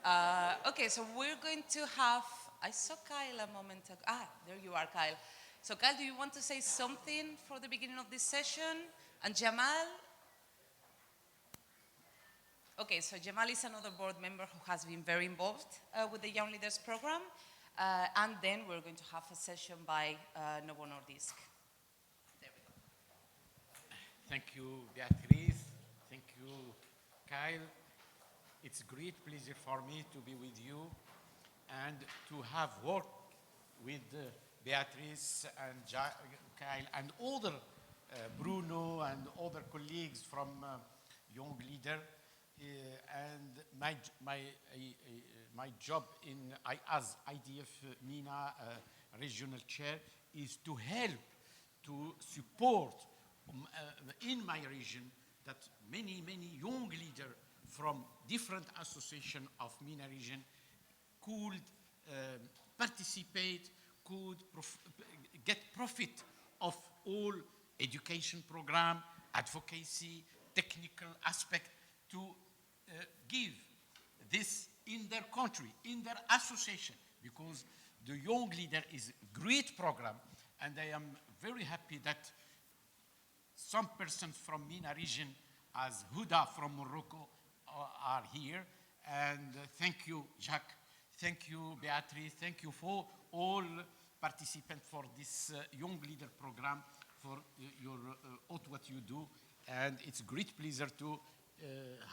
Okay, so we're going to have, I saw Kyle a moment ago. Ah, there you are, Kyle. So Kyle, do you want to say something for the beginning of this session? And Jamal? Okay, so Jamal is another board member who has been very involved with the Young Leaders Program. And then we're going to have a session by Novo Nordisk. There we go. Thank you, Beatrice. Thank you, Kyle. It's a great pleasure for me to be with you and to have worked with Beatrice and Kyle and other Bruno and other colleagues from Young Leader. And my job as IDF MENA regional chair is to help to support in my region that many young leaders from different associations of MENA region could participate, could get profit of all education program, advocacy, technical aspect to give this in their country, in their association, because the Young Leader is a great program, and I am very happy that some persons from MENA region, as Huda from Morocco, are here. And thank you, Jacques. Thank you, Beatrice. Thank you for all participants for this Young Leader program, for all what you do. And it's a great pleasure to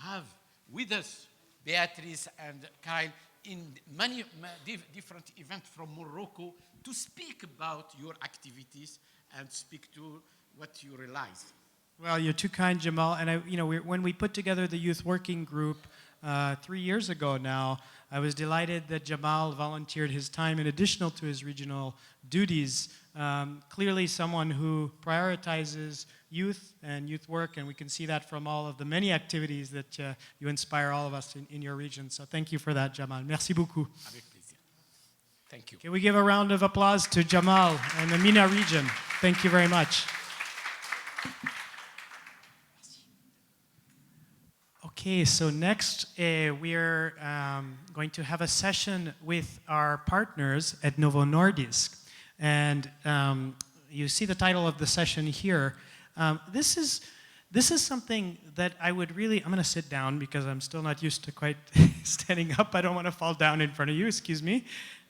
have with us Beatrice and Kyle in many different events from Morocco to speak about your activities and speak to what you realize. Well, you're too kind, Jamal. And when we put together the youth working group 3 years ago now, I was delighted that Jamal volunteered his time in addition to his regional duties. Clearly someone who prioritizes youth and youth work, and we can see that from all of the many activities that you inspire all of us in your region. So thank you for that, Jamal. Merci beaucoup. Avec plaisir. Thank you. Can we give a round of applause to Jamal and the MENA region? Thank you very much. Okay, so next we're going to have a session with our partners at Novo Nordisk. And you see the title of the session here. This is something that I would really, I'm going to sit down because I'm still not used to quite standing up. I don't want to fall down in front of you, excuse me.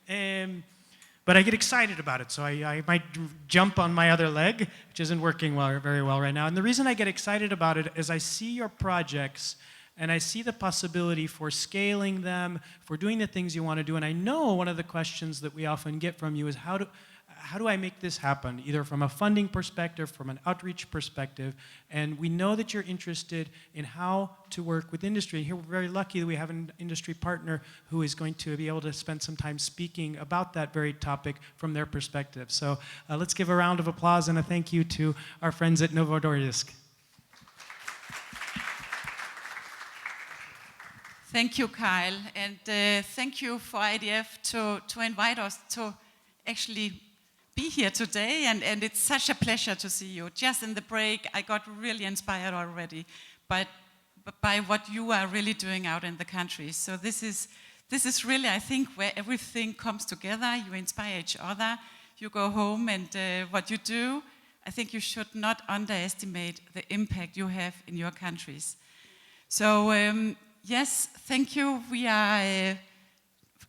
But I get excited about it, so I might jump on my other leg, which isn't working very well right now. And the reason I get excited about it is I see your projects and I see the possibility for scaling them, for doing the things you want to do. And I know one of the questions that we often get from you is how do I make this happen, either from a funding perspective, from an outreach perspective. And we know that you're interested in how to work with industry. And here we're very lucky that we have an industry partner who is going to be able to spend some time speaking about that very topic from their perspective. So let's give a round of applause and a thank you to our friends at Novo Nordisk. Thank you, Kyle, and thank you for IDF to invite us to actually be here today, and it's such a pleasure to see you. Just in the break, I got really inspired already by what you are really doing out in the country. So this is really, I think, where everything comes together. You inspire each other, you go home, and what you do, I think you should not underestimate the impact you have in your countries. So yes, thank you. We are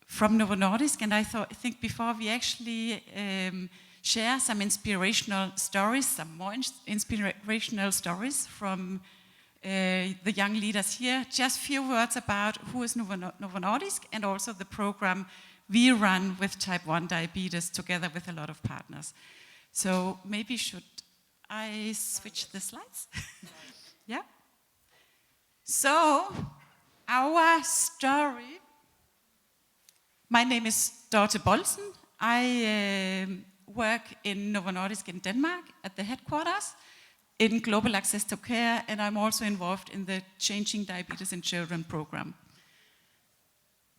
from Novo Nordisk, and I think before we actually share some inspirational stories, some more inspirational stories from the young leaders here, just a few words about who is Novo Nordisk and also the program we run with type 1 diabetes together with a lot of partners. So maybe should I switch the slides? Yeah. So, our story. My name is Dorte Boldsen. I work in Novo Nordisk in Denmark at the headquarters in Global Access to Care, and I'm also involved in the Changing Diabetes in Children program.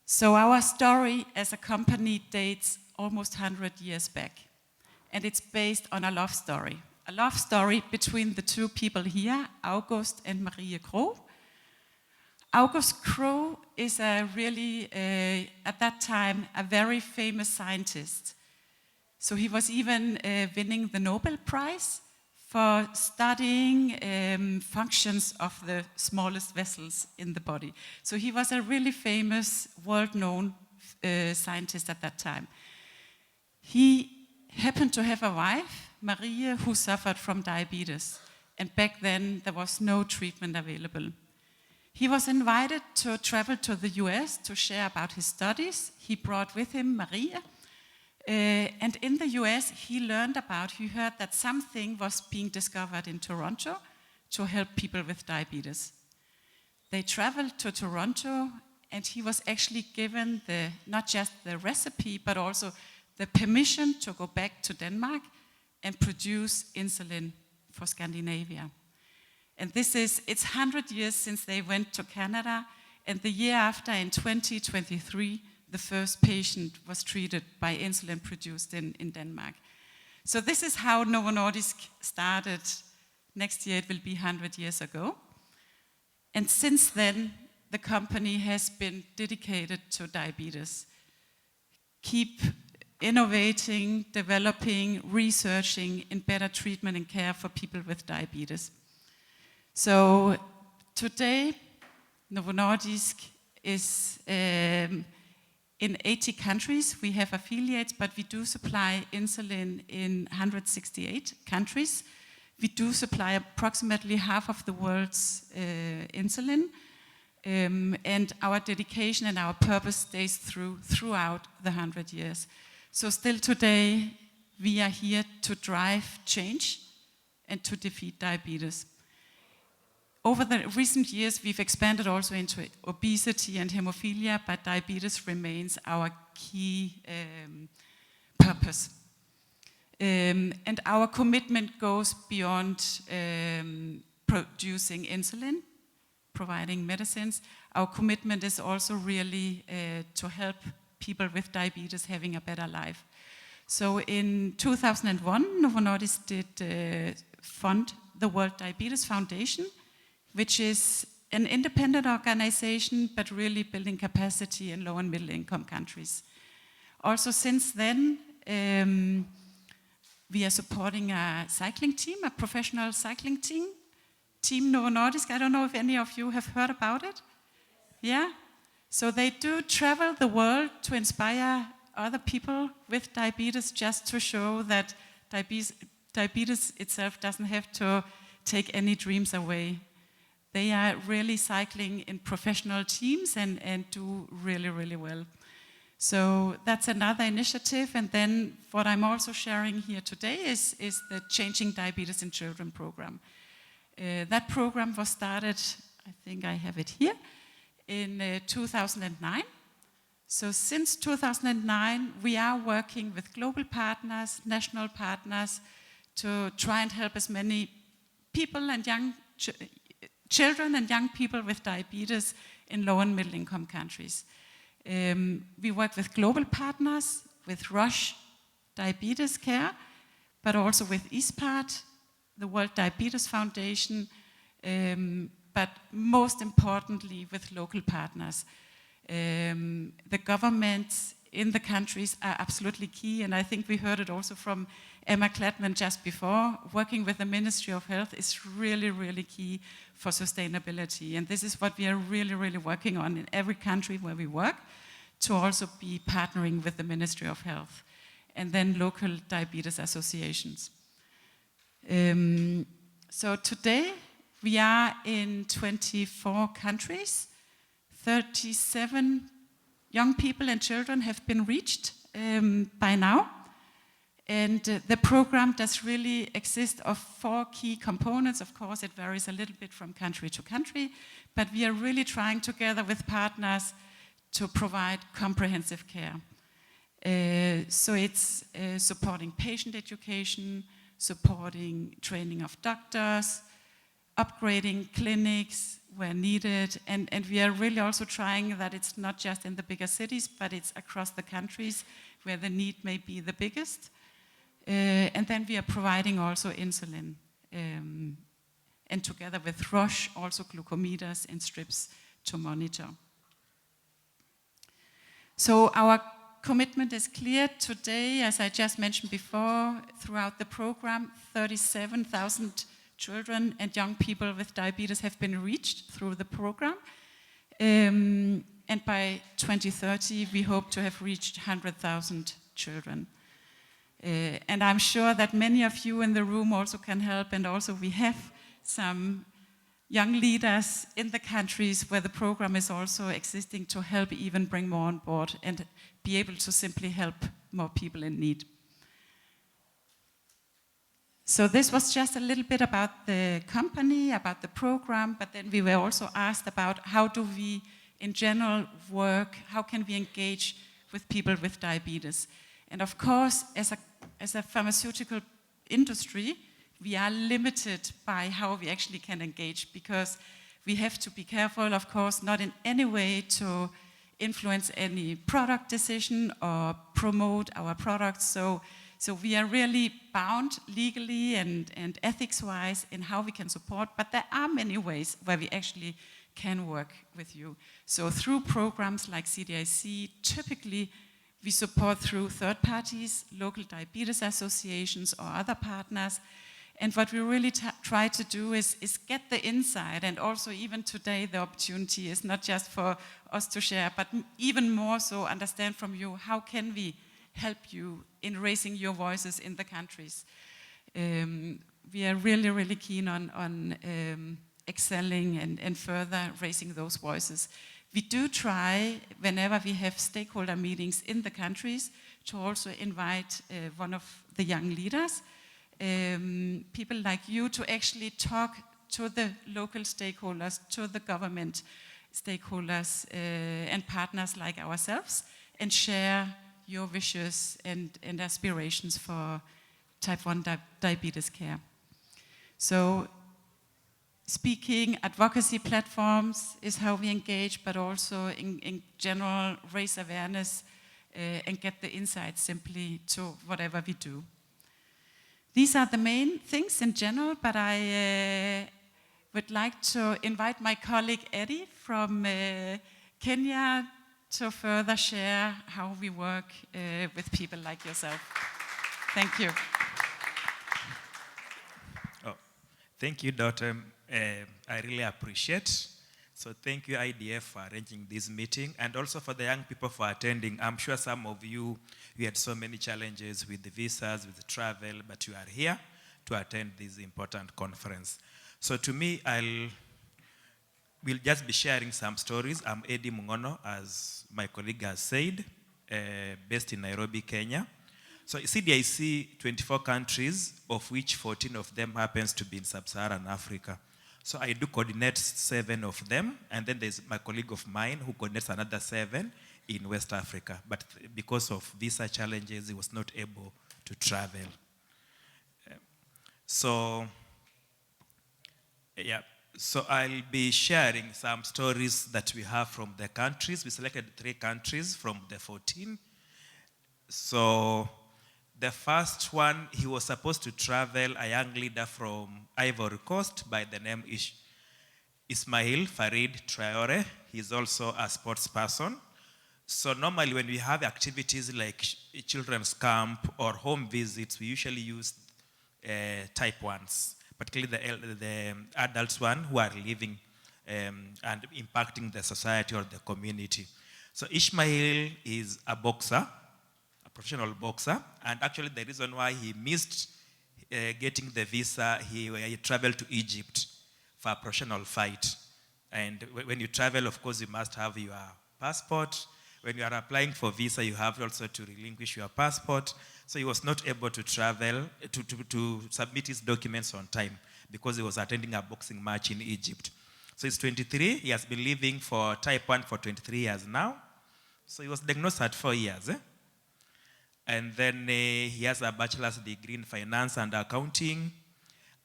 So our story as a company dates almost 100 years back, and it's based on a love story between the two people here, August and Marie Krogh. August Krogh is a really, at that time, a very famous scientist. So he was even winning the Nobel Prize for studying functions of the smallest vessels in the body. So he was a really famous, world-known scientist at that time. He happened to have a wife, Maria, who suffered from diabetes. And back then, there was no treatment available. He was invited to travel to the US to share about his studies. He brought with him Maria. And in the US, he heard that something was being discovered in Toronto to help people with diabetes. They traveled to Toronto, and he was actually given not just the recipe, but also the permission to go back to Denmark and produce insulin for Scandinavia. And it's 100 years since they went to Canada, and the year after, in 2023, the first patient was treated by insulin produced in Denmark. So this is how Novo Nordisk started. Next year it will be 100 years ago. And since then, the company has been dedicated to diabetes. Keep innovating, developing, researching in better treatment and care for people with diabetes. So today, Novo Nordisk is in 80 countries. We have affiliates, but we do supply insulin in 168 countries. We do supply approximately half of the world's insulin. And our dedication and our purpose stays throughout the 100 years. So still today, we are here to drive change and to defeat diabetes. Over the recent years, we've expanded also into obesity and hemophilia, but diabetes remains our key purpose. And our commitment goes beyond producing insulin, providing medicines. Our commitment is also really to help people with diabetes having a better life. So in 2001, Novo Nordisk did fund the World Diabetes Foundation, which is an independent organization, but really building capacity in low and middle income countries. Also since then, we are supporting a cycling team, a professional cycling team, Team Novo Nordisk. I don't know if any of you have heard about it. Yeah? So they do travel the world to inspire other people with diabetes, just to show that diabetes itself doesn't have to take any dreams away. They are really cycling in professional teams and do really, really well. So that's another initiative. And then what I'm also sharing here today is the Changing Diabetes in Children program. That program was started, I think I have it here, in 2009. So since 2009, we are working with global partners, national partners, to try and help as many people and children and young people with diabetes in low and middle income countries. We work with global partners, with Roche Diabetes Care, but also with ISPAD, the World Diabetes Foundation, but most importantly with local partners. The governments in the countries are absolutely key, and I think we heard it also from Emma Kladman just before. Working with the Ministry of Health is really, really key for sustainability, and this is what we are really, really working on in every country where we work, to also be partnering with the Ministry of Health, and then local diabetes associations. So today we are in 24 countries. 37 young people and children have been reached by now. And the program does really exist of 4 key components. Of course, it varies a little bit from country to country, but we are really trying together with partners to provide comprehensive care. So it's supporting patient education, supporting training of doctors, upgrading clinics where needed, and we are really also trying that it's not just in the bigger cities, but it's across the countries where the need may be the biggest. And then we are providing also insulin, and together with Roche, also glucometers and strips to monitor. So our commitment is clear today, as I just mentioned before, throughout the program, 37,000 children and young people with diabetes have been reached through the program. And by 2030, we hope to have reached 100,000 children. And I'm sure that many of you in the room also can help, and also we have some young leaders in the countries where the program is also existing to help even bring more on board and be able to simply help more people in need. So this was just a little bit about the company, about the program, but then we were also asked about how do we in general work, how can we engage with people with diabetes. And of course, as a pharmaceutical industry, we are limited by how we actually can engage, because we have to be careful, of course, not in any way to influence any product decision or promote our products. So we are really bound legally and ethics-wise in how we can support, but there are many ways where we actually can work with you. So through programs like CDiC, typically we support through third parties, local diabetes associations or other partners. And what we really try to do is get the insight, and also even today the opportunity is not just for us to share, but even more so understand from you, how can we help you in raising your voices in the countries. We are really, really keen on excelling and further raising those voices. We do try, whenever we have stakeholder meetings in the countries, to also invite one of the young leaders, people like you, to actually talk to the local stakeholders, to the government stakeholders and partners like ourselves, and share your wishes and aspirations for type 1 diabetes care. So speaking, advocacy platforms is how we engage, but also in general raise awareness and get the insights simply to whatever we do. These are the main things in general, but I would like to invite my colleague Eddy from Kenya to further share how we work with people like yourself. Thank you. Oh, thank you, Dorte. I really appreciate. So thank you, IDF, for arranging this meeting, and also for the young people for attending. I'm sure some of you had so many challenges with the visas, with the travel, but you are here to attend this important conference. So to me, we'll just be sharing some stories. I'm Eddy Mung'ono, as my colleague has said, based in Nairobi, Kenya. So CDiC, 24 countries, of which 14 of them happens to be in sub-Saharan Africa. So I do coordinate 7 of them, and then there's my colleague of mine who coordinates another 7 in West Africa. But because of visa challenges, he was not able to travel. So I'll be sharing some stories that we have from the countries. We selected 3 countries from the 14. So the first one, he was supposed to travel, a young leader from Ivory Coast by the name Ismail Farid Traore. He's also a sports person. So normally when we have activities like children's camp or home visits, we usually use type 1s, particularly the adults one who are living and impacting the society or the community. So Ismail is a boxer, a professional boxer, and actually the reason why he missed getting the visa, he traveled to Egypt for a professional fight. And when you travel, of course, you must have your passport. When you are applying for visa, you have also to relinquish your passport. So he was not able to travel, to submit his documents on time because he was attending a boxing match in Egypt. So he's 23. He has been living for type 1 for 23 years now. So he was diagnosed at 4 years. And then he has a bachelor's degree in finance and accounting.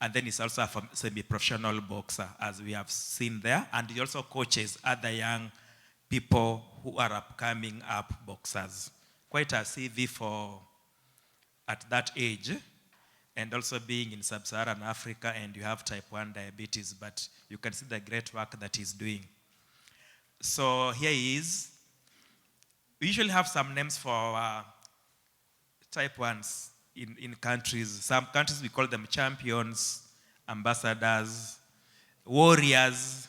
And then he's also a semi-professional boxer, as we have seen there. And he also coaches other young people who are upcoming boxers. Quite a CV for at that age, and also being in sub-Saharan Africa, and you have type 1 diabetes, but you can see the great work that he's doing. So here he is. We usually have some names for type 1s in countries. Some countries we call them champions, ambassadors, warriors,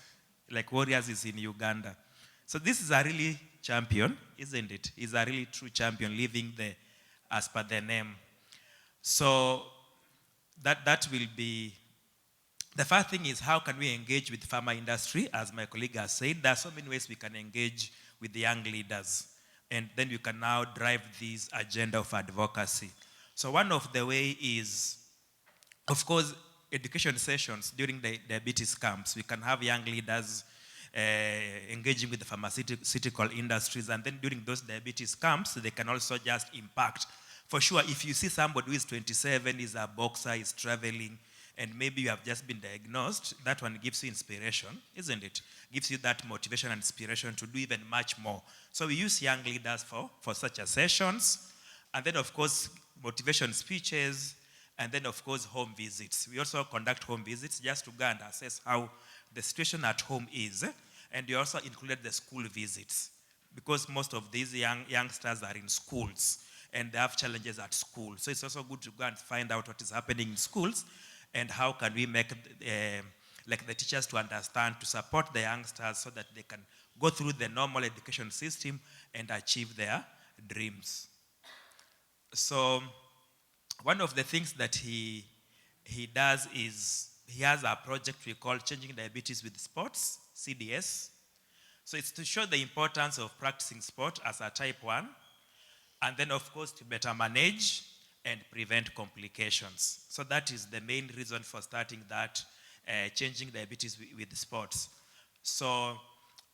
like warriors is in Uganda. So this is a really champion, isn't it? He's a really true champion living there as per the name. So that will be, the first thing is how can we engage with pharma industry? As my colleague has said, there are so many ways we can engage with the young leaders. And then you can now drive this agenda of advocacy. So one of the way is, of course, education sessions during the diabetes camps. We can have young leaders engaging with the pharmaceutical industries, and then during those diabetes camps, they can also just impact. For sure, if you see somebody who is 27, is a boxer, is traveling, and maybe you have just been diagnosed, that one gives you inspiration, isn't it? Gives you that motivation and inspiration to do even much more. So we use young leaders for such a sessions, and then of course, motivation speeches, and then of course, home visits. We also conduct home visits just to go and assess how the situation at home is, and we also included the school visits, because most of these youngsters are in schools, and they have challenges at school. So it's also good to go and find out what is happening in schools, and how can we make like the teachers to understand, to support the youngsters so that they can go through the normal education system and achieve their dreams. So one of the things that he does is he has a project we call Changing Diabetes with Sports, CDS. So it's to show the importance of practicing sport as a type 1, and then of course to better manage and prevent complications. So that is the main reason for starting that, Changing Diabetes with Sports. So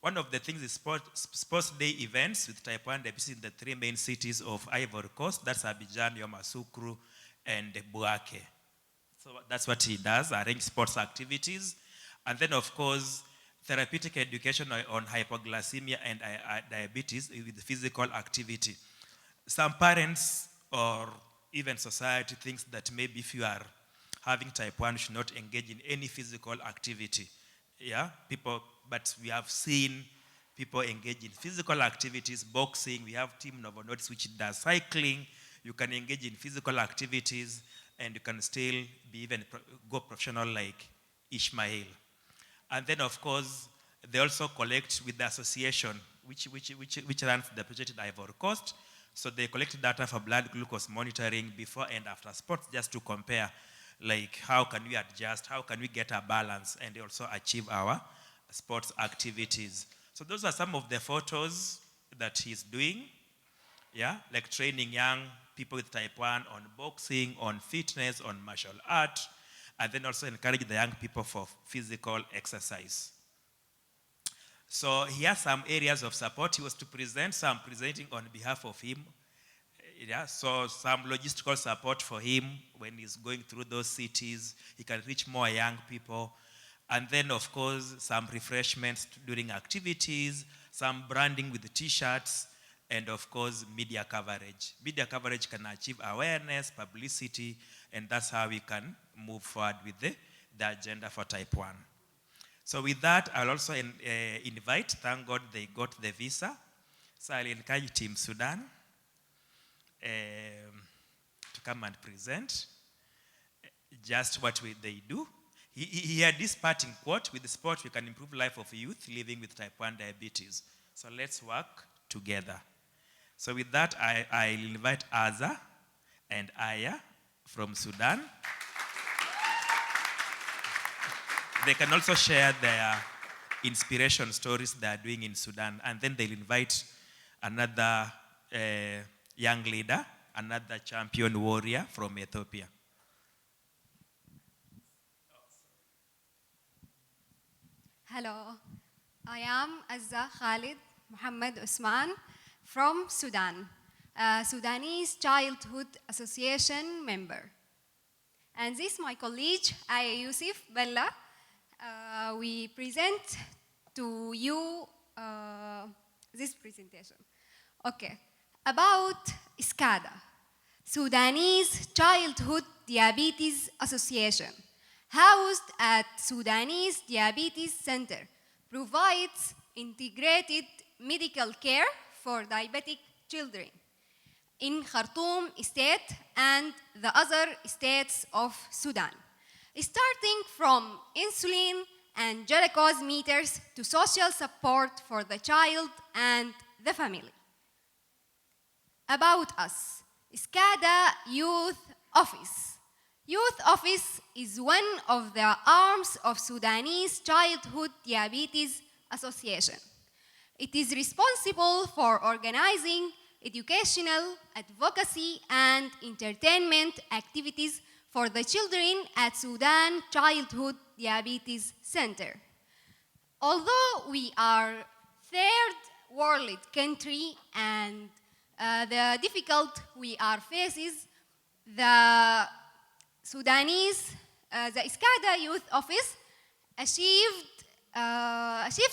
one of the things is sports day events with type 1 diabetes in the 3 main cities of Ivory Coast. That's Abidjan, Yamoussoukro, and Bouake. So that's what he does, arrange sports activities. And then of course, therapeutic education on hypoglycemia and diabetes with physical activity. Some parents or even society thinks that maybe if you are having type 1, you should not engage in any physical activity. Yeah, but we have seen people engage in physical activities, boxing. We have Team Novo Nordisk, which does cycling. You can engage in physical activities, and you can still be even go professional like Ishmael. And then, of course, they also collect with the association, which runs the project in Ivory Coast. So they collect data for blood glucose monitoring before and after sports, just to compare, like how can we adjust, how can we get a balance, and also achieve our sports activities. So those are some of the photos that he's doing, yeah, like training young people with type 1 on boxing, on fitness, on martial art, and then also encourage the young people for physical exercise. So he has some areas of support he was to present, so I'm presenting on behalf of him. Yeah, so some logistical support for him when he's going through those cities. He can reach more young people. And then, of course, some refreshments during activities, some branding with the t-shirts, and of course, media coverage. Media coverage can achieve awareness, publicity, and that's how we can move forward with the agenda for type 1. So with that, I'll also invite, thank God they got the visa. So I'll encourage Team Sudan to come and present just what they do. He had this parting quote: with sport, we can improve life of youth living with type 1 diabetes. So let's work together. So with that, I'll invite Aza and Aya from Sudan. They can also share their inspiration stories they are doing in Sudan. And then they'll invite another young leader, another champion warrior from Ethiopia. Hello, I am Azza Khalid Muhammad Usman from Sudan, a Sudanese Childhood Association member. And this is my colleague, Aya Yusuf Bella. We present to you this presentation. Okay, about SCADA, Sudanese Childhood Diabetes Association, housed at Sudanese Diabetes Center, provides integrated medical care for diabetic children in Khartoum state and the other states of Sudan, starting from insulin and glucose meters to social support for the child and the family. About us, SCADA Youth Office. Youth Office is one of the arms of Sudanese Childhood Diabetes Association. It is responsible for organizing educational, advocacy, and entertainment activities for the children at Sudan Childhood Diabetes Center. Although we are third world country and the difficult we are faces, the Sudanese, the SCADA Youth Office achieved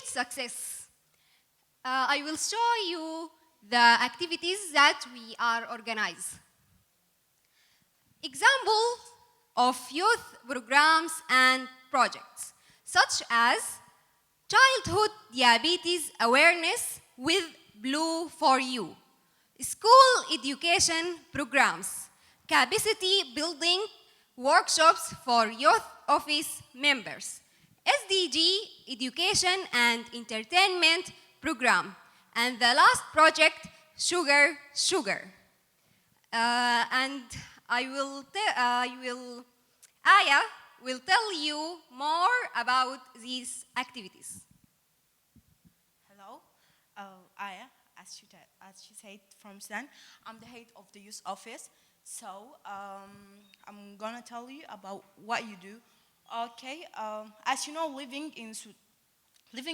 success. I will show you the activities that we are organized. Examples of youth programs and projects, such as childhood diabetes awareness with Blue for You, school education programs, capacity building workshops for youth office members, SDG education and entertainment program, and the last project, Sugar Sugar. And Aya will tell you more about these activities. Hello, Aya, as she said, from Sudan. I'm the head of the youth office. So I'm gonna tell you about what you do. Okay, as you know, living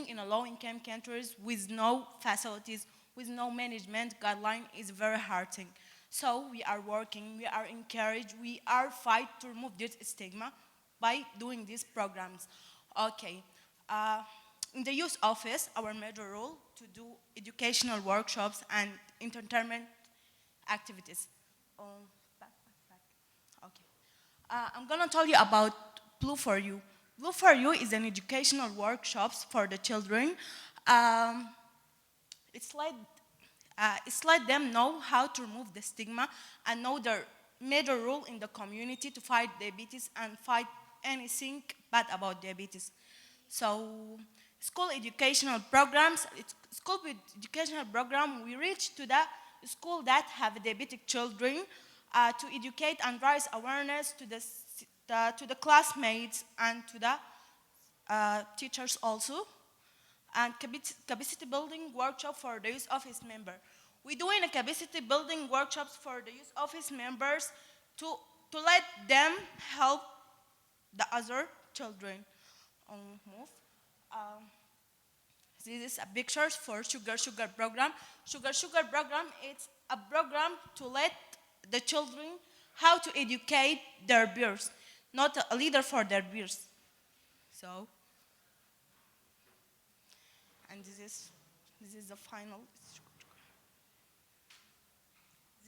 in a low-income countries with no facilities, with no management guideline is very hard thing. So we are working, we are encouraged, we are fight to remove this stigma by doing these programs. Okay, in the youth office, our major role to do educational workshops and entertainment activities. Okay, I'm gonna tell you about Blue for You. Blue for You is an educational workshops for the children. It's let them know how to remove the stigma and know their major role in the community to fight diabetes and fight anything bad about diabetes. So, school educational programs, we reach to the school that have diabetic children to educate and raise awareness to the classmates and to the teachers also, and capacity building workshop for the youth office member. We're doing a capacity building workshops for the youth office members to let them help the other children. This is a picture for Sugar Sugar program. Sugar Sugar program, it's a program to let the children how to educate their peers, not a leader for their peers. So, and this is the final.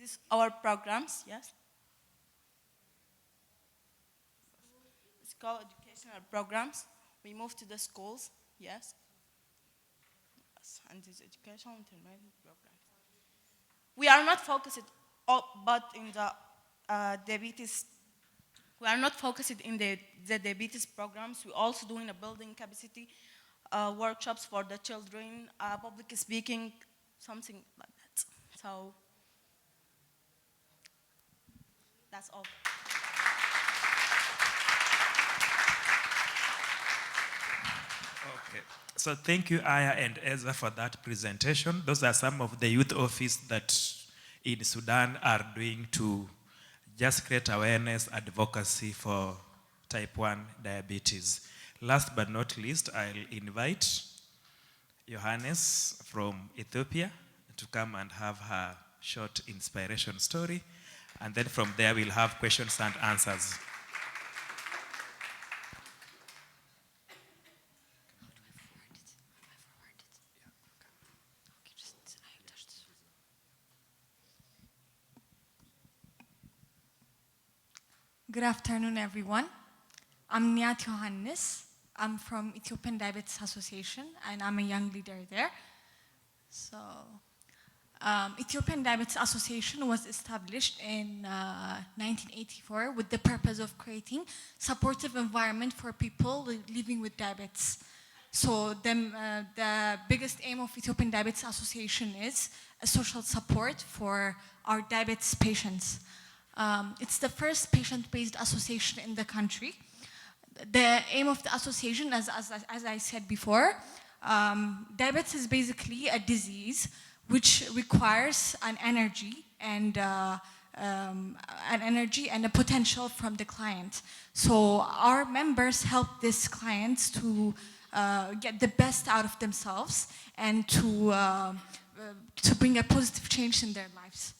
This is our programs, yes. It's called educational programs. We move to the schools, yes. And this educational intermediate programs. We are not focused but in the diabetes. We are not focused in the diabetes programs. We're also doing a building capacity workshops for the children, public speaking, something like that. So that's all. Okay. So thank you, Aya and Ezra, for that presentation. Those are some of the youth office that in Sudan are doing to just create awareness, advocacy for type 1 diabetes. Last but not least, I'll invite Johannes from Ethiopia to come and have her short inspiration story. And then from there, we'll have questions and answers. Good afternoon, everyone. I'm Nihat Johannes. I'm from Ethiopian Diabetes Association, and I'm a young leader there. So, Ethiopian Diabetes Association was established in 1984 with the purpose of creating supportive environment for people living with diabetes. So the biggest aim of Ethiopian Diabetes Association is a social support for our diabetes patients. It's the first patient-based association in the country. The aim of the association, as I said before, diabetes is basically a disease which requires an energy and a potential from the client. So our members help these clients to get the best out of themselves and to bring a positive change in their lives.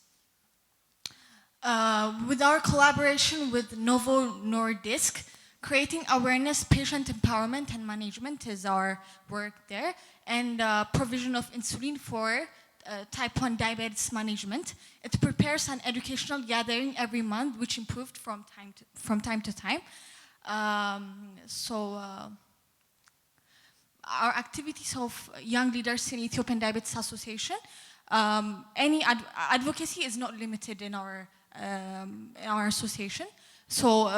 With our collaboration with Novo Nordisk, creating awareness, patient empowerment, and management is our work there, and provision of insulin for type 1 diabetes management. It prepares an educational gathering every month, which improved from time to time. Our activities of young leaders in Ethiopian Diabetes Association, any advocacy is not limited in our association. So,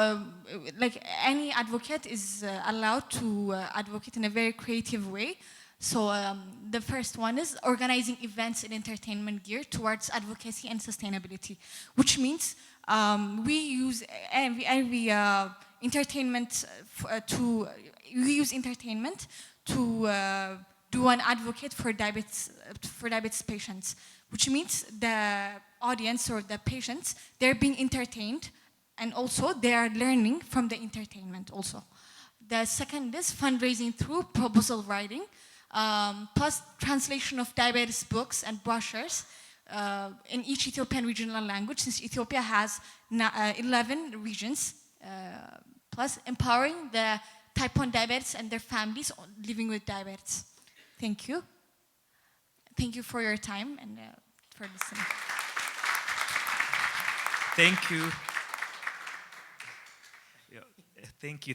like any advocate is allowed to advocate in a very creative way. So, the first one is organizing events and entertainment geared towards advocacy and sustainability, which means we use every entertainment we use entertainment to do an advocate for diabetes patients, which means the audience or the patients, they're being entertained, and also they are learning from the entertainment also. The second is fundraising through proposal writing, plus translation of diabetes books and brochures in each Ethiopian regional language, since Ethiopia has 11 regions, plus empowering the type 1 diabetes and their families living with diabetes. Thank you. Thank you for your time and for listening. Thank you.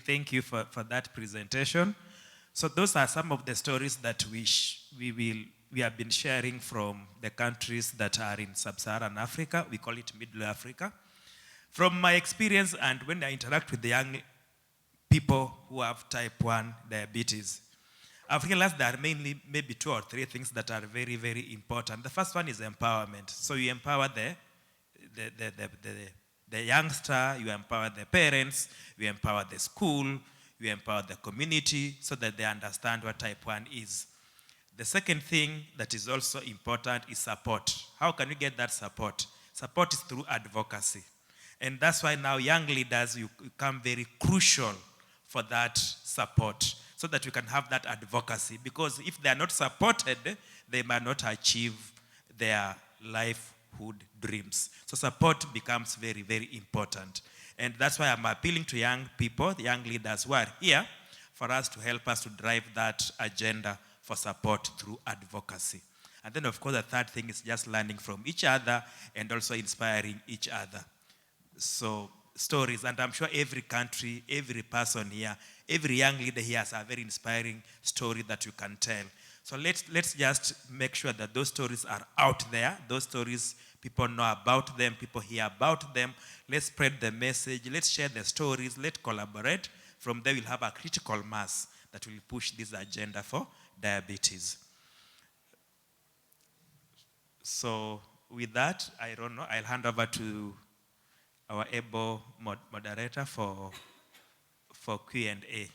Thank you for that presentation. So those are some of the stories that we have been sharing from the countries that are in sub-Saharan Africa. We call it Middle Africa. From my experience and when I interact with the young people who have type 1 diabetes, I've realized there are mainly maybe 2 or 3 things that are very, very important. The first one is empowerment. So you empower the youngster, you empower the parents, you empower the school, you empower the community so that they understand what type 1 is. The second thing that is also important is support. How can you get that support? Support is through advocacy. And that's why now young leaders, you become very crucial for that support so that you can have that advocacy. Because if they are not supported, they might not achieve their lifehood dreams. So support becomes very, very important. And that's why I'm appealing to young people, the young leaders who are here, for us to help us to drive that agenda for support through advocacy. And then, of course, the third thing is just learning from each other and also inspiring each other. So stories, and I'm sure every country, every person here, every young leader here has a very inspiring story that you can tell. So let's just make sure that those stories are out there. Those stories, people know about them, people hear about them. Let's spread the message. Let's share the stories. Let's collaborate. From there, we'll have a critical mass that will push this agenda for diabetes. So with that, I don't know, I'll hand over to our able moderator for Q&A.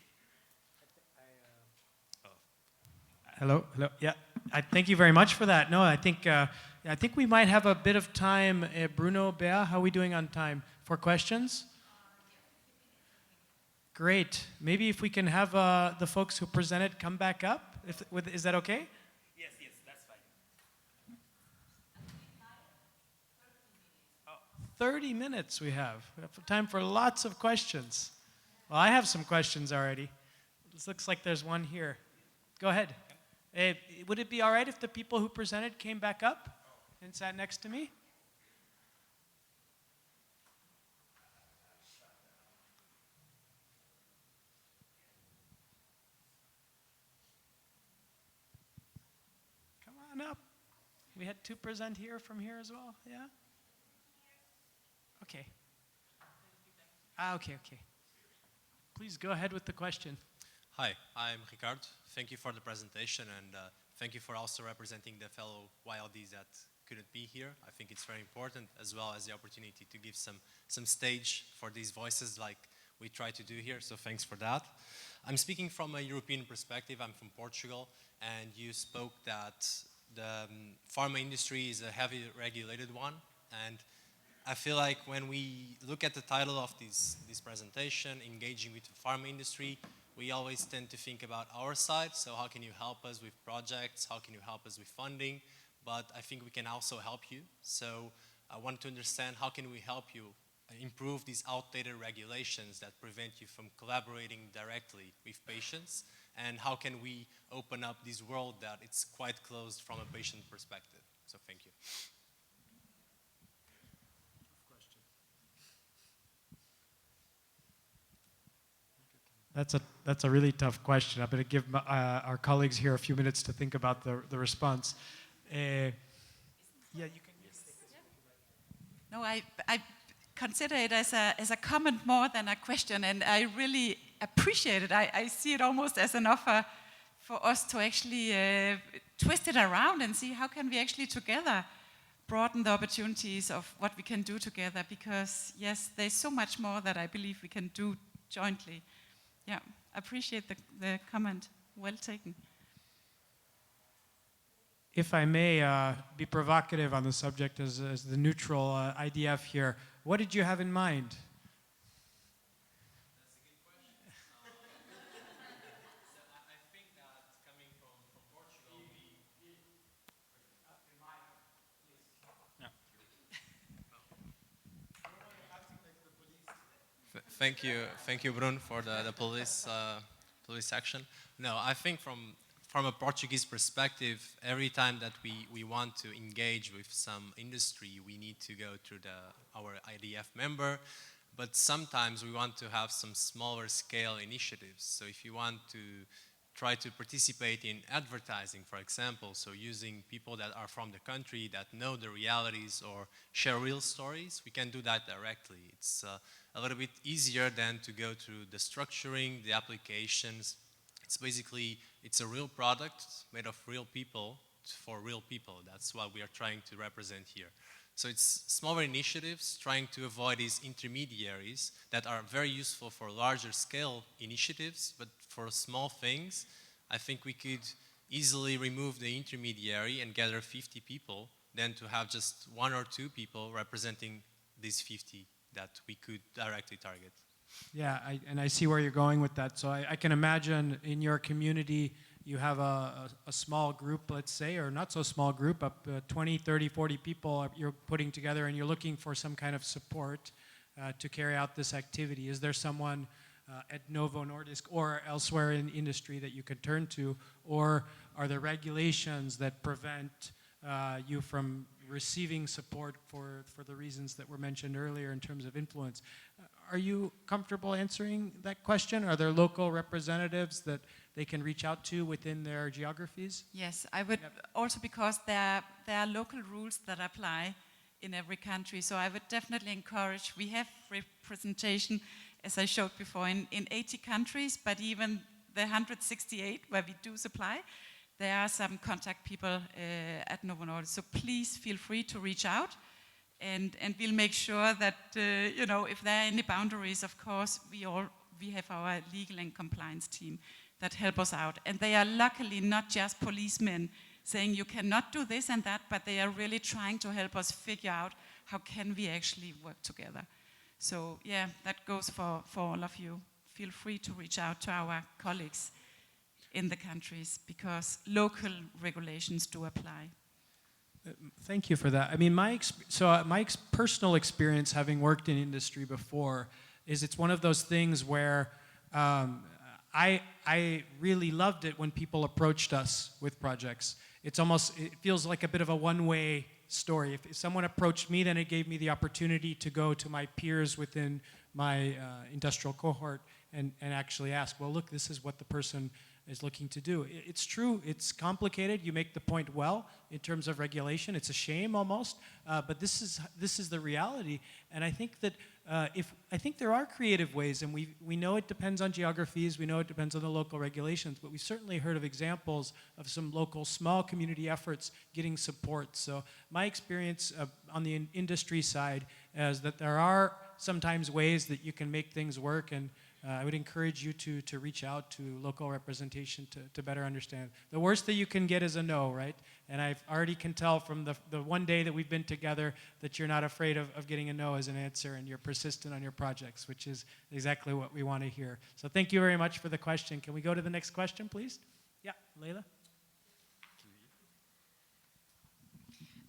Hello. Yeah, thank you very much for that. No, I think we might have a bit of time. Bruno, Bea, how are we doing on time for questions? Great. Maybe if we can have the folks who presented come back up. Is that okay? Yes, that's fine. 30 minutes we have. We have time for lots of questions. Well, I have some questions already. This looks like there's one here. Go ahead. Would it be all right if the people who presented came back up and sat next to me? to present here from here as well? Yeah? Okay. Okay. Please go ahead with the question. Hi, I'm Ricardo. Thank you for the presentation, and thank you for also representing the fellow YLDs that couldn't be here. I think it's very important, as well as the opportunity to give some stage for these voices like we try to do here, so thanks for that. I'm speaking from a European perspective. I'm from Portugal, and you spoke that the pharma industry is a heavily regulated one, and I feel like when we look at the title of this presentation, engaging with the pharma industry, we always tend to think about our side. So how can you help us with projects? How can you help us with funding? But I think we can also help you. So I want to understand, how can we help you improve these outdated regulations that prevent you from collaborating directly with patients? And how can we open up this world that it's quite closed from a patient perspective? So thank you. That's a really tough question. I'm going to give our colleagues here a few minutes to think about the response. Yeah, you can. No, I consider it as a comment more than a question, and I really appreciate it. I see it almost as an offer for us to actually twist it around and see how can we actually together broaden the opportunities of what we can do together, because yes, there's so much more that I believe we can do jointly. Yeah, appreciate the comment. Well taken. If I may be provocative on the subject as the neutral IDF here, what did you have in mind? That's a good question. So I think that coming from Portugal, Thank you, Bruno, for the police action. No, I think from a Portuguese perspective, every time that we want to engage with some industry, we need to go through our IDF member. But sometimes we want to have some smaller scale initiatives. So if you want to try to participate in advertising, for example, so using people that are from the country that know the realities or share real stories, we can do that directly. It's a little bit easier than to go through the structuring, the applications. It's basically, it's a real product made of real people for real people. That's what we are trying to represent here. So it's smaller initiatives, trying to avoid these intermediaries that are very useful for larger scale initiatives, but for small things, I think we could easily remove the intermediary and gather 50 people than to have just 1 or 2 people representing these 50 that we could directly target. Yeah, I see where you're going with that. So I can imagine in your community, you have a small group, let's say, or not so small group, up 20, 30, 40 people you're putting together, and you're looking for some kind of support to carry out this activity. Is there someone at Novo Nordisk or elsewhere in industry that you could turn to, or are there regulations that prevent you from receiving support for the reasons that were mentioned earlier in terms of influence? Are you comfortable answering that question? Are there local representatives that they can reach out to within their geographies? Yes, I would also, because there are local rules that apply in every country. So I would definitely encourage, we have representation, as I showed before, in 80 countries, but even the 168 where we do supply, there are some contact people at Novo Nordisk. So please feel free to reach out. And we'll make sure that, you know, if there are any boundaries, of course, we have our legal and compliance team that help us out. And they are luckily not just policemen saying you cannot do this and that, but they are really trying to help us figure out how can we actually work together. So yeah, that goes for all of you. Feel free to reach out to our colleagues in the countries, because local regulations do apply. Thank you for that. I mean, my personal experience, having worked in industry before, is it's one of those things where I really loved it when people approached us with projects. It feels like a bit of a one-way story. If someone approached me, then it gave me the opportunity to go to my peers within my industrial cohort and actually ask, well, look, this is what the person is looking to do. It's true, it's complicated. You make the point well in terms of regulation. It's a shame almost, but this is the reality. And I think that I think there are creative ways, and we know it depends on geographies, we know it depends on the local regulations, but we've certainly heard of examples of some local small community efforts getting support. So my experience on the industry side is that there are sometimes ways that you can make things work, and I would encourage you to reach out to local representation to better understand. The worst that you can get is a no, right? And I already can tell from the one day that we've been together that you're not afraid of getting a no as an answer, and you're persistent on your projects, which is exactly what we want to hear. So thank you very much for the question. Can we go to the next question, please? Yeah, Leila?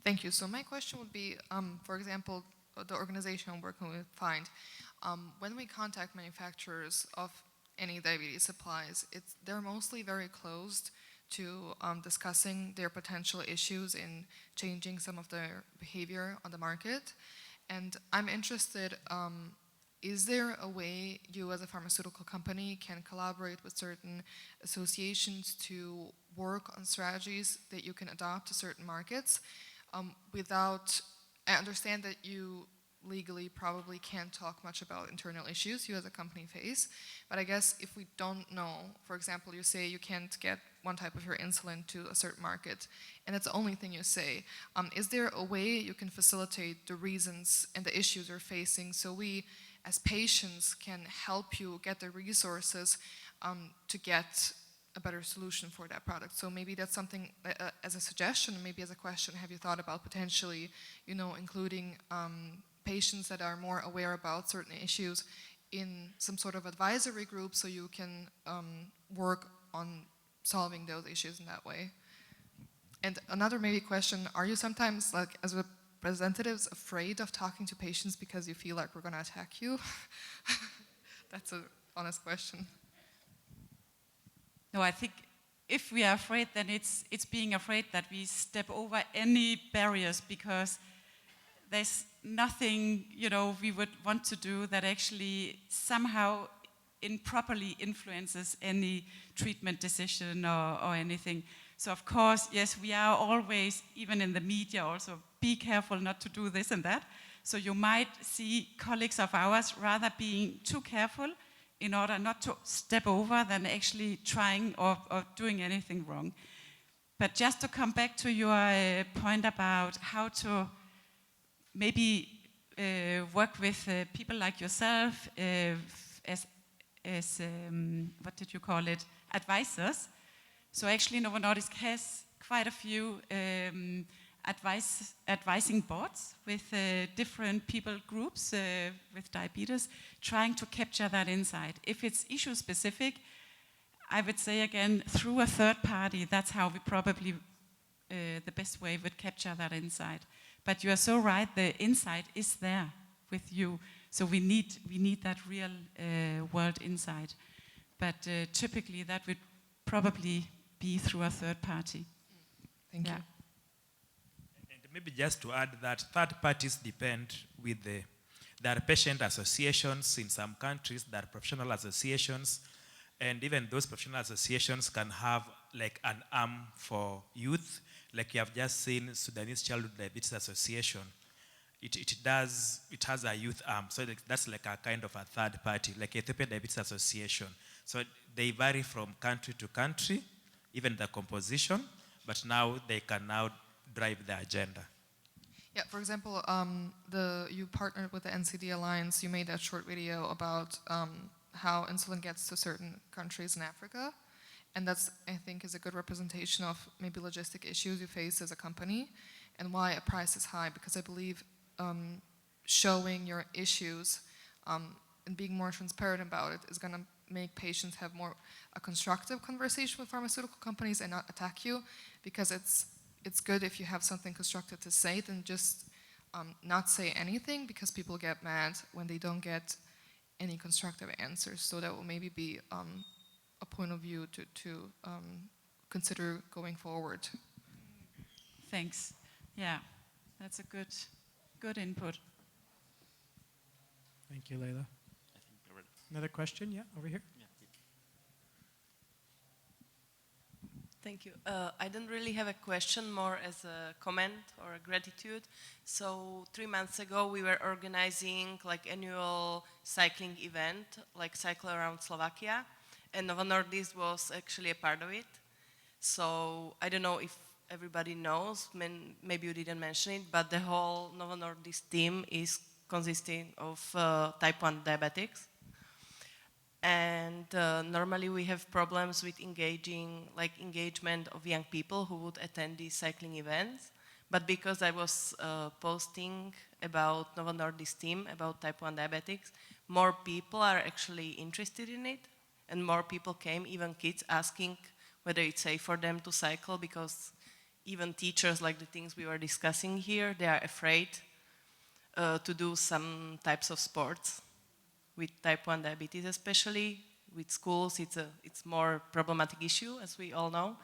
Thank you. So my question would be, for example, the organization I'm working with, FIND, when we contact manufacturers of any diabetes supplies, they're mostly very closed to discussing their potential issues in changing some of their behavior on the market. And I'm interested, is there a way you as a pharmaceutical company can collaborate with certain associations to work on strategies that you can adopt to certain markets without, I understand that you legally probably can't talk much about internal issues you as a company face, but I guess if we don't know, for example, you say you can't get one type of your insulin to a certain market, and it's the only thing you say, is there a way you can facilitate the reasons and the issues you're facing so we as patients can help you get the resources to get a better solution for that product? So maybe that's something as a suggestion, maybe as a question, have you thought about potentially, including patients that are more aware about certain issues in some sort of advisory group so you can work on solving those issues in that way? And another maybe question, are you sometimes, like, as representatives, afraid of talking to patients because you feel like we're going to attack you? That's an honest question. No, I think if we are afraid, then it's being afraid that we step over any barriers, because there's nothing, we would want to do that actually somehow improperly influences any treatment decision or anything. So of course, yes, we are always, even in the media also, be careful not to do this and that. So you might see colleagues of ours rather being too careful in order not to step over than actually trying or doing anything wrong. But just to come back to your point about how to maybe work with people like yourself as what did you call it, advisors. So actually Novo Nordisk has quite a few advising boards with different people groups with diabetes, trying to capture that insight. If it's issue specific, I would say again, through a third party, that's how we probably, the best way would capture that insight. But you are so right, the insight is there with you. So we need that real world insight. But typically that would probably be through a third party. Thank you. And maybe just to add that third parties depend with there are patient associations in some countries, there are professional associations, and even those professional associations can have like an arm for youth. Like you have just seen Sudanese Childhood Diabetes Association. It has a youth arm, so that's like a kind of a third party, like Ethiopian Diabetes Association. So they vary from country to country, even the composition, but now they can now drive the agenda. Yeah, for example, you partnered with the NCD Alliance. You made that short video about how insulin gets to certain countries in Africa. And that's, I think, is a good representation of maybe logistic issues you face as a company and why a price is high. Because I believe showing your issues and being more transparent about it is going to make patients have more a constructive conversation with pharmaceutical companies and not attack you. Because it's good if you have something constructive to say than just not say anything, because people get mad when they don't get any constructive answers. So that will maybe be a point of view to consider going forward. Thanks. Yeah, that's a good input. Thank you, Leila. Another question? Yeah, over here. Thank you. I don't really have a question, more as a comment or a gratitude. So 3 months ago, we were organizing like annual cycling event, like Cycle Around Slovakia, and Novo Nordisk was actually a part of it. So I don't know if everybody knows, maybe you didn't mention it, but the whole Novo Nordisk team is consisting of type 1 diabetics. And normally we have problems with engagement of young people who would attend these cycling events. But because I was posting about Novo Nordisk team, about type 1 diabetics, more people are actually interested in it. And more people came, even kids asking whether it's safe for them to cycle, because even teachers, like the things we were discussing here, they are afraid to do some types of sports. With type 1 diabetes, especially with schools, it's more problematic issue, as we all know.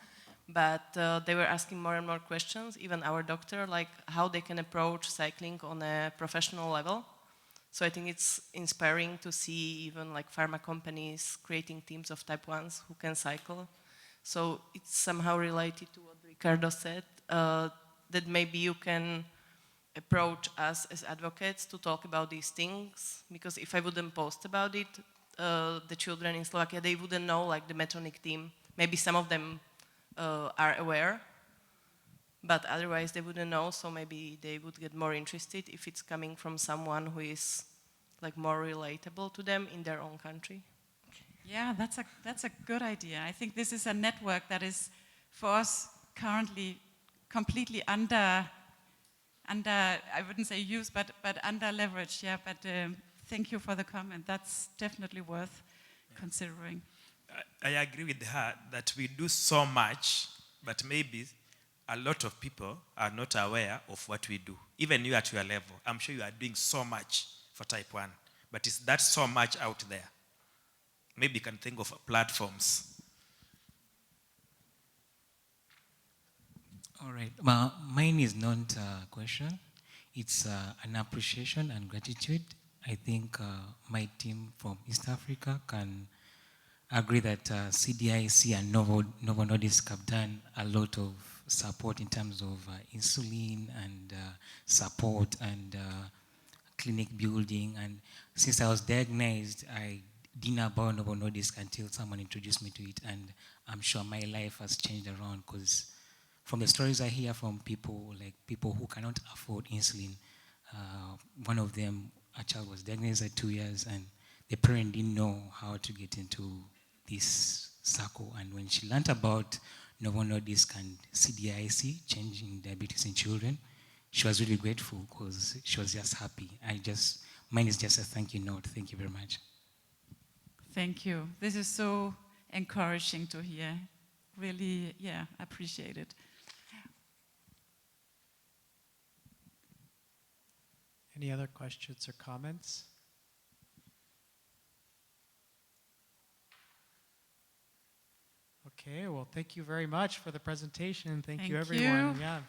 But they were asking more and more questions, even our doctor, like how they can approach cycling on a professional level. So I think it's inspiring to see even like pharma companies creating teams of type 1s who can cycle. So it's somehow related to what Ricardo said, that maybe you can approach us as advocates to talk about these things, because if I wouldn't post about it, the children in Slovakia, they wouldn't know like the Medtronic team. Maybe some of them are aware, but otherwise they wouldn't know, so maybe they would get more interested if it's coming from someone who is like more relatable to them in their own country. Yeah, that's a good idea. I think this is a network that is, for us, currently completely under I wouldn't say used, but under leveraged, yeah. But thank you for the comment. That's definitely worth considering. I agree with her that we do so much, but maybe a lot of people are not aware of what we do. Even you at your level, I'm sure you are doing so much for type 1, but is that so much out there? Maybe you can think of platforms. All right. Mine is not a question. It's an appreciation and gratitude. I think my team from East Africa can agree that CDiC and Novo Nordisk have done a lot of support in terms of insulin and support and clinic building. And since I was diagnosed, I didn't know about Novo Nordisk until someone introduced me to it. And I'm sure my life has changed around, because from the stories I hear from people, like people who cannot afford insulin, one of them, a child was diagnosed at 2 years, and the parent didn't know how to get into this circle. And when she learned about Novo Nordisk and CDiC, changing diabetes in children, she was really grateful, because she was just happy. Mine is just a thank you note. Thank you very much. Thank you. This is so encouraging to hear. Really, yeah, appreciate it. Any other questions or comments? Okay, well, thank you very much for the presentation. Thank you, everyone. Yeah.